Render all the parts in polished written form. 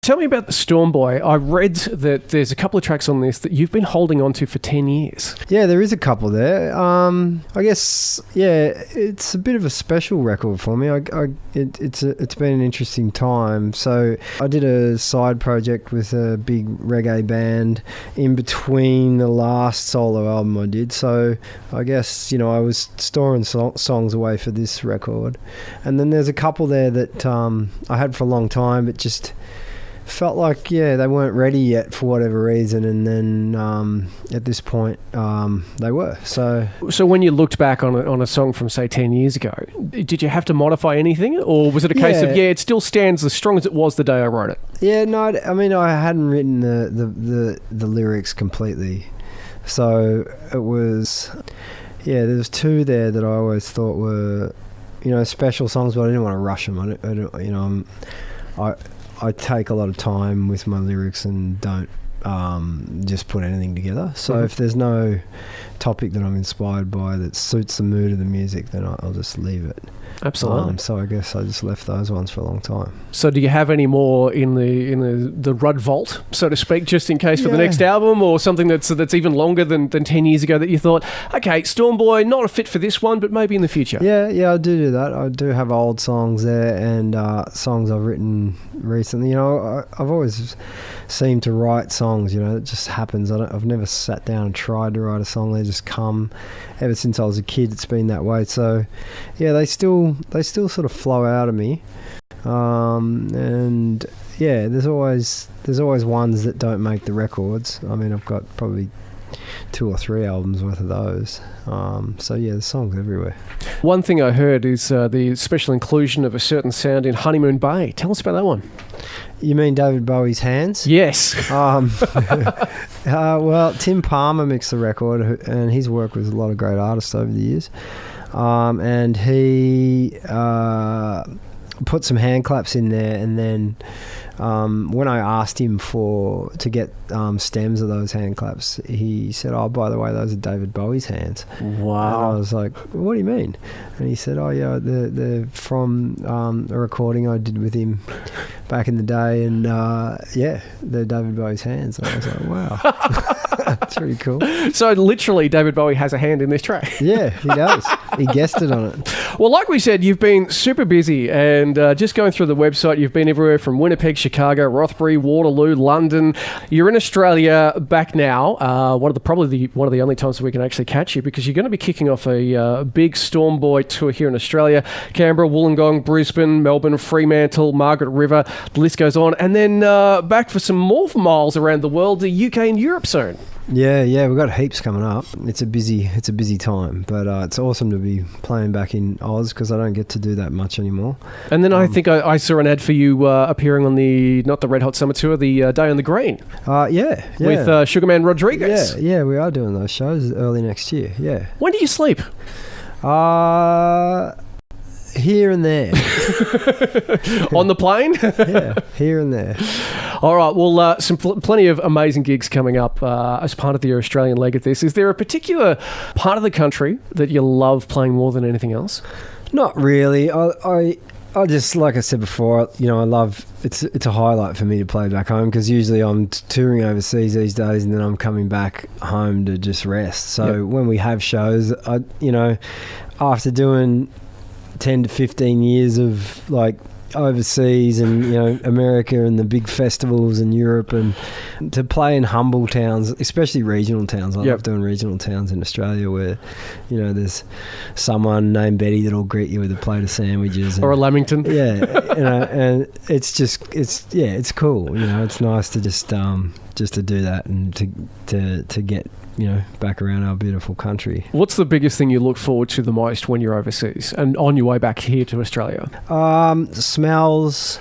Tell me about the Storm Boy. I read that there's a couple of tracks on this that you've been holding on to for 10 years. Yeah, there is a couple there. I guess, yeah, it's a bit of a special record for me. It's been an interesting time. So I did a side project with a big reggae band in between the last solo album I did. So I guess, I was storing songs away for this record. And then there's a couple there that I had for a long time, but just felt like, they weren't ready yet for whatever reason, and then at this point they were. So when you looked back on a song from, say, 10 years ago, did you have to modify anything, or was it a case of it still stands as strong as it was the day I wrote it? Yeah, no, I mean, I hadn't written the lyrics completely, so it was there was two there that I always thought were special songs, but I didn't want to rush them. I take a lot of time with my lyrics and don't just put anything together. So if there's no topic that I'm inspired by that suits the mood of the music, then I'll just leave it. Absolutely. So I guess I just left those ones for a long time. So do you have any more in the Rudd vault, so to speak, just in case for the next album, or something that's even longer than 10 years ago that you thought, okay, Storm Boy, not a fit for this one, but maybe in the future? Yeah, I do that. I do have old songs there and songs I've written recently. I've always seemed to write songs, it just happens. I've never sat down and tried to write a song. They just come. Ever since I was a kid, it's been that way. So they still sort of flow out of me. And there's always ones that don't make the records. I mean, I've got probably 2 or 3 albums worth of those. There's songs everywhere. One thing I heard is the special inclusion of a certain sound in Honeymoon Bay. Tell us about that one. You mean David Bowie's hands? Yes. Well, Tim Palmer mixed the record, and he's worked with a lot of great artists over the years. And he put some hand claps in there, and then when I asked him to get stems of those hand claps, he said, "Oh, by the way, those are David Bowie's hands." Wow! And I was like, "What do you mean?" And he said, "Oh, yeah, they're from a recording I did with him back in the day, and they're David Bowie's hands." And I was like, "Wow." That's pretty cool. So literally David Bowie has a hand in this track. Yeah, he does. He guessed it on it. Well, like we said, you've been super busy, and just going through the website, you've been everywhere from Winnipeg, Chicago, Rothbury, Waterloo, London. You're in Australia back now. One of the only times that we can actually catch you, because you're going to be kicking off a big Storm Boy tour here in Australia. Canberra, Wollongong, Brisbane, Melbourne, Fremantle, Margaret River, the list goes on. And then back for some more miles around the world, the UK and Europe soon. Yeah, we've got heaps coming up. It's a busy time, but it's awesome to be playing back in Oz, because I don't get to do that much anymore. And then I think I saw an ad for you appearing on not the Red Hot Summer Tour, the Day on the Green. With Sugarman Rodriguez. Yeah, we are doing those shows early next year. Yeah. When do you sleep? Here and there. On the plane? Yeah, here and there. All right, well, plenty of amazing gigs coming up as part of your Australian leg of this. Is there a particular part of the country that you love playing more than anything else? Not really. I just, like I said before, I love, it's a highlight for me to play back home, because usually I'm touring overseas these days, and then I'm coming back home to just rest. So when we have shows, after doing 10 to 15 years of like overseas and America and the big festivals in Europe, and to play in humble towns, especially regional towns. I love doing regional towns in Australia where there's someone named Betty that'll greet you with a plate of sandwiches, or a Lamington. And it's cool. It's nice to just to do that, and to get back around our beautiful country. What's the biggest thing you look forward to the most when you're overseas and on your way back here to Australia? Smells,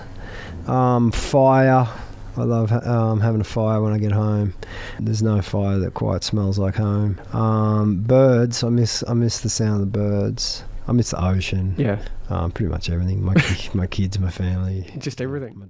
fire. I love having a fire when I get home. There's no fire that quite smells like home. Birds. I miss the sound of the birds. I miss the ocean. Yeah. Pretty much everything. My kids, my family. Just everything.